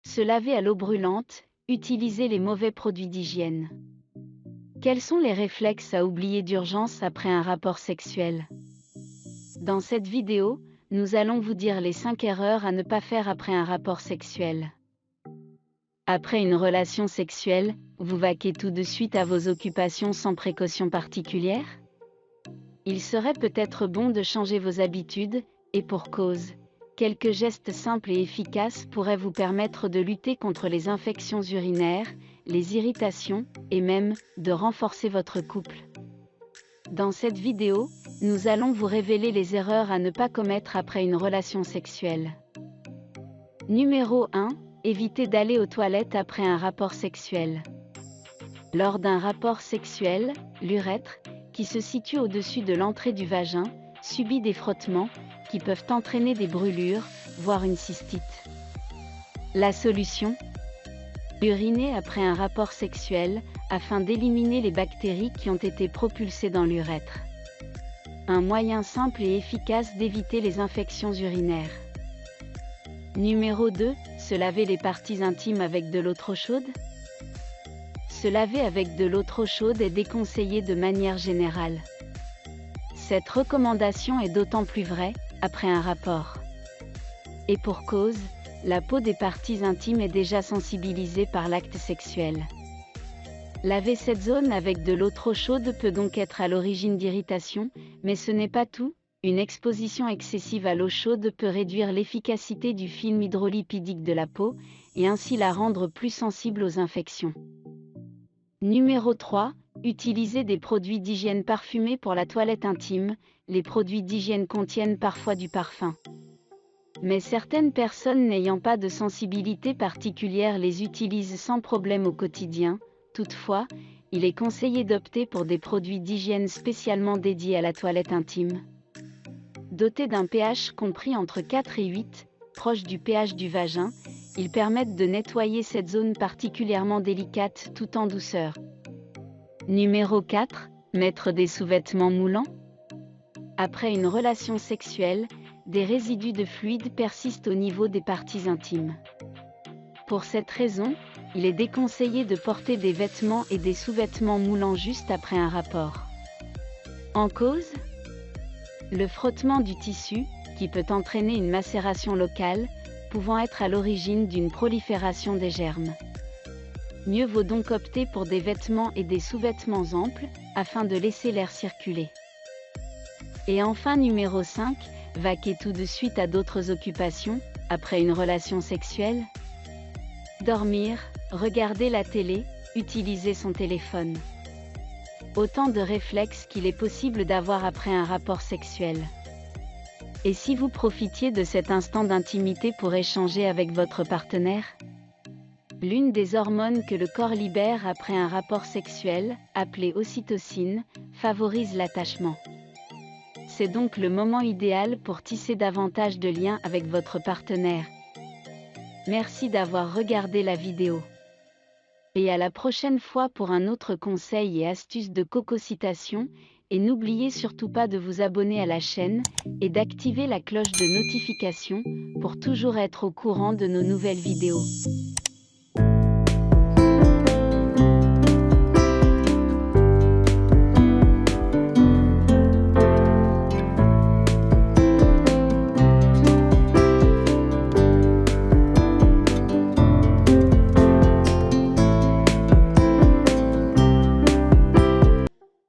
Se laver à l'eau brûlante, utiliser les mauvais produits d'hygiène. Quels sont les réflexes à oublier d'urgence après un rapport sexuel? Dans cette vidéo, nous allons vous dire les 5 erreurs à ne pas faire après un rapport sexuel. Après une relation sexuelle, vous vaquez tout de suite à vos occupations sans précaution particulière? Il serait peut-être bon de changer vos habitudes, et pour cause. Quelques gestes simples et efficaces pourraient vous permettre de lutter contre les infections urinaires, les irritations, et même, de renforcer votre couple. Dans cette vidéo, nous allons vous révéler les erreurs à ne pas commettre après une relation sexuelle. Numéro 1. Évitez d'aller aux toilettes après un rapport sexuel. Lors d'un rapport sexuel, l'urètre, qui se situe au-dessus de l'entrée du vagin, subit des frottements, qui peuvent entraîner des brûlures, voire une cystite. La solution? Uriner après un rapport sexuel, afin d'éliminer les bactéries qui ont été propulsées dans l'urètre. Un moyen simple et efficace d'éviter les infections urinaires. Numéro 2. Se laver les parties intimes avec de l'eau trop chaude? Se laver avec de l'eau trop chaude est déconseillé de manière générale. Cette recommandation est d'autant plus vraie, après un rapport. Et pour cause, la peau des parties intimes est déjà sensibilisée par l'acte sexuel. Laver cette zone avec de l'eau trop chaude peut donc être à l'origine d'irritations, mais ce n'est pas tout. Une exposition excessive à l'eau chaude peut réduire l'efficacité du film hydrolipidique de la peau, et ainsi la rendre plus sensible aux infections. Numéro 3. Utilisez des produits d'hygiène parfumés pour la toilette intime. Les produits d'hygiène contiennent parfois du parfum. Mais certaines personnes n'ayant pas de sensibilité particulière les utilisent sans problème au quotidien. Toutefois, il est conseillé d'opter pour des produits d'hygiène spécialement dédiés à la toilette intime. Dotés d'un pH compris entre 4 et 8, proche du pH du vagin, ils permettent de nettoyer cette zone particulièrement délicate tout en douceur. Numéro 4. Mettre des sous-vêtements moulants. Après une relation sexuelle, des résidus de fluide persistent au niveau des parties intimes. Pour cette raison, il est déconseillé de porter des vêtements et des sous-vêtements moulants juste après un rapport. En cause? Le frottement du tissu, qui peut entraîner une macération locale, pouvant être à l'origine d'une prolifération des germes. Mieux vaut donc opter pour des vêtements et des sous-vêtements amples, afin de laisser l'air circuler. Et enfin numéro 5, vaquer tout de suite à d'autres occupations, après une relation sexuelle. Dormir, regarder la télé, utiliser son téléphone. Autant de réflexes qu'il est possible d'avoir après un rapport sexuel. Et si vous profitiez de cet instant d'intimité pour échanger avec votre partenaire? L'une des hormones que le corps libère après un rapport sexuel, appelée ocytocine, favorise l'attachement. C'est donc le moment idéal pour tisser davantage de liens avec votre partenaire. Merci d'avoir regardé la vidéo. Et à la prochaine fois pour un autre conseil et astuce de cococitation, et n'oubliez surtout pas de vous abonner à la chaîne, et d'activer la cloche de notification, pour toujours être au courant de nos nouvelles vidéos.